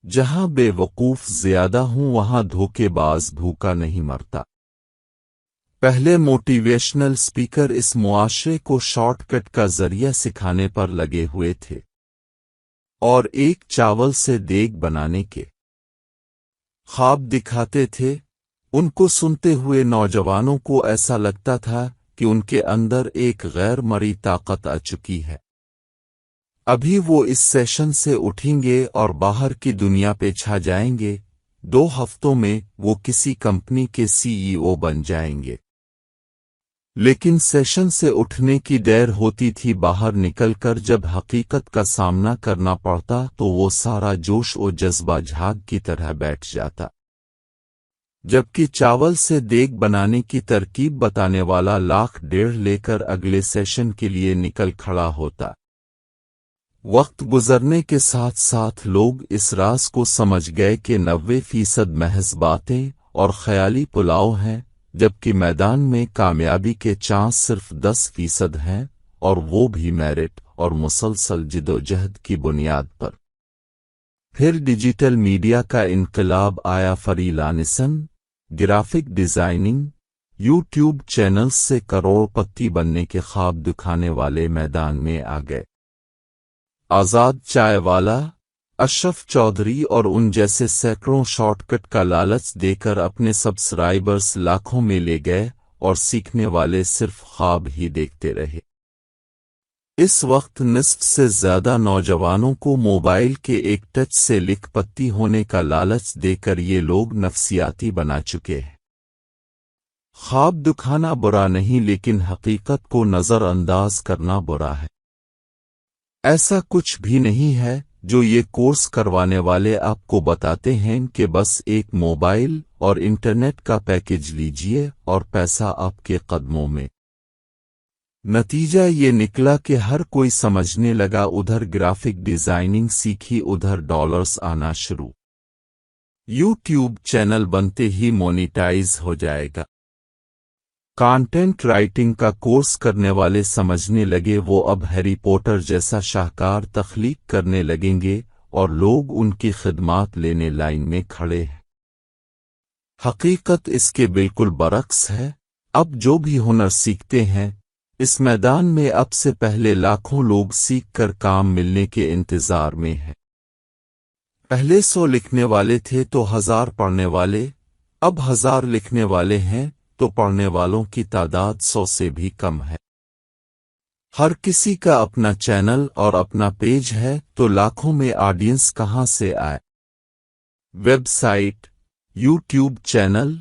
جہاں بے وقوف زیادہ ہوں وہاں دھوکے باز بھوکا نہیں مرتا۔ پہلے موٹیویشنل اسپیکر اس معاشرے کو شارٹ کٹ کا ذریعہ سکھانے پر لگے ہوئے تھے اور ایک چاول سے دیگ بنانے کے خواب دکھاتے تھے۔ ان کو سنتے ہوئے نوجوانوں کو ایسا لگتا تھا کہ ان کے اندر ایک غیر مرئی طاقت آ چکی ہے۔ ابھی وہ اس سیشن سے اٹھیں گے اور باہر کی دنیا پہ چھا جائیں گے، 2 ہفتوں میں وہ کسی کمپنی کے CEO بن جائیں گے۔ لیکن سیشن سے اٹھنے کی دیر ہوتی تھی، باہر نکل کر جب حقیقت کا سامنا کرنا پڑتا تو وہ سارا جوش و جذبہ جھاگ کی طرح بیٹھ جاتا۔ جبکہ چاول سے دیگ بنانے کی ترکیب بتانے والا 1.5 لے کر اگلے سیشن کے لیے نکل کھڑا ہوتا۔ وقت گزرنے کے ساتھ ساتھ لوگ اس راز کو سمجھ گئے کہ 90% محض باتیں اور خیالی پلاؤ ہیں، جبکہ میدان میں کامیابی کے چانس صرف 10% ہیں، اور وہ بھی میرٹ اور مسلسل جدوجہد کی بنیاد پر۔ پھر ڈیجیٹل میڈیا کا انقلاب آیا، free lancing, graphic designing, YouTube channels سے کروڑ پتی بننے کے خواب دکھانے والے میدان میں آ گئے۔ آزاد چائے والا، اشرف چودھری اور ان جیسے سینکڑوں شارٹ کٹ کا لالچ دے کر اپنے سبسکرائبرز لاکھوں میں لے گئے اور سیکھنے والے صرف خواب ہی دیکھتے رہے۔ اس وقت نصف سے زیادہ نوجوانوں کو موبائل کے ایک ٹچ سے لکھ پتی ہونے کا لالچ دے کر یہ لوگ نفسیاتی بنا چکے ہیں۔ خواب دکھانا برا نہیں، لیکن حقیقت کو نظر انداز کرنا برا ہے۔ ایسا کچھ بھی نہیں ہے جو یہ کورس کروانے والے آپ کو بتاتے ہیں کہ بس ایک موبائل اور انٹرنیٹ کا پیکج لیجئے اور پیسہ آپ کے قدموں میں۔ نتیجہ یہ نکلا کہ ہر کوئی سمجھنے لگا ادھر گرافک ڈیزائننگ سیکھی ادھر ڈالرز آنا شروع، یوٹیوب چینل بنتے ہی مونیٹائز ہو جائے گا۔ کانٹینٹ رائٹنگ کا کورس کرنے والے سمجھنے لگے وہ اب ہیری پوٹر جیسا شاہکار تخلیق کرنے لگیں گے اور لوگ ان کی خدمات لینے لائن میں کھڑے ہیں۔ حقیقت اس کے بالکل برعکس ہے۔ اب جو بھی ہنر سیکھتے ہیں اس میدان میں اب سے پہلے لاکھوں لوگ سیکھ کر کام ملنے کے انتظار میں ہیں۔ پہلے 100 لکھنے والے تھے تو 1000 پڑھنے والے، اب 1000 لکھنے والے ہیں تو پڑھنے والوں کی تعداد 100 سے بھی کم ہے۔ ہر کسی کا اپنا چینل اور اپنا پیج ہے تو لاکھوں میں آڈینس کہاں سے آئے؟ Website, YouTube channel,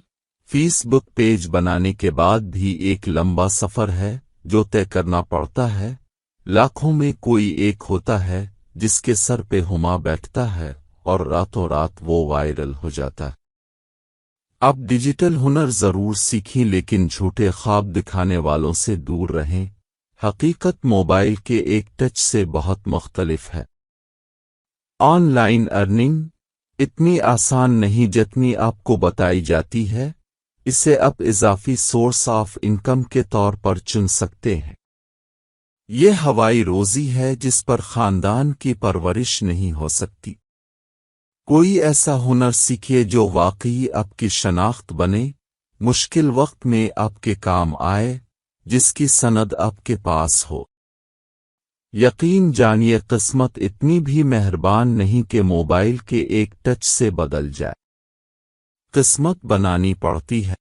Facebook page بنانے کے بعد بھی ایک لمبا سفر ہے جو طے کرنا پڑتا ہے۔ لاکھوں میں کوئی ایک ہوتا ہے جس کے سر پہ ہما بیٹھتا ہے اور راتوں رات وہ وائرل ہو جاتا ہے۔ اب ڈیجیٹل ہنر ضرور سیکھیں لیکن جھوٹے خواب دکھانے والوں سے دور رہیں۔ حقیقت موبائل کے ایک ٹچ سے بہت مختلف ہے۔ آن لائن ارننگ اتنی آسان نہیں جتنی آپ کو بتائی جاتی ہے۔ اسے آپ اضافی سورس آف انکم کے طور پر چن سکتے ہیں۔ یہ ہوائی روزی ہے جس پر خاندان کی پرورش نہیں ہو سکتی۔ کوئی ایسا ہنر سیکھیے جو واقعی آپ کی شناخت بنے، مشکل وقت میں آپ کے کام آئے، جس کی سند آپ کے پاس ہو۔ یقین جانیے قسمت اتنی بھی مہربان نہیں کہ موبائل کے ایک ٹچ سے بدل جائے۔ قسمت بنانی پڑتی ہے۔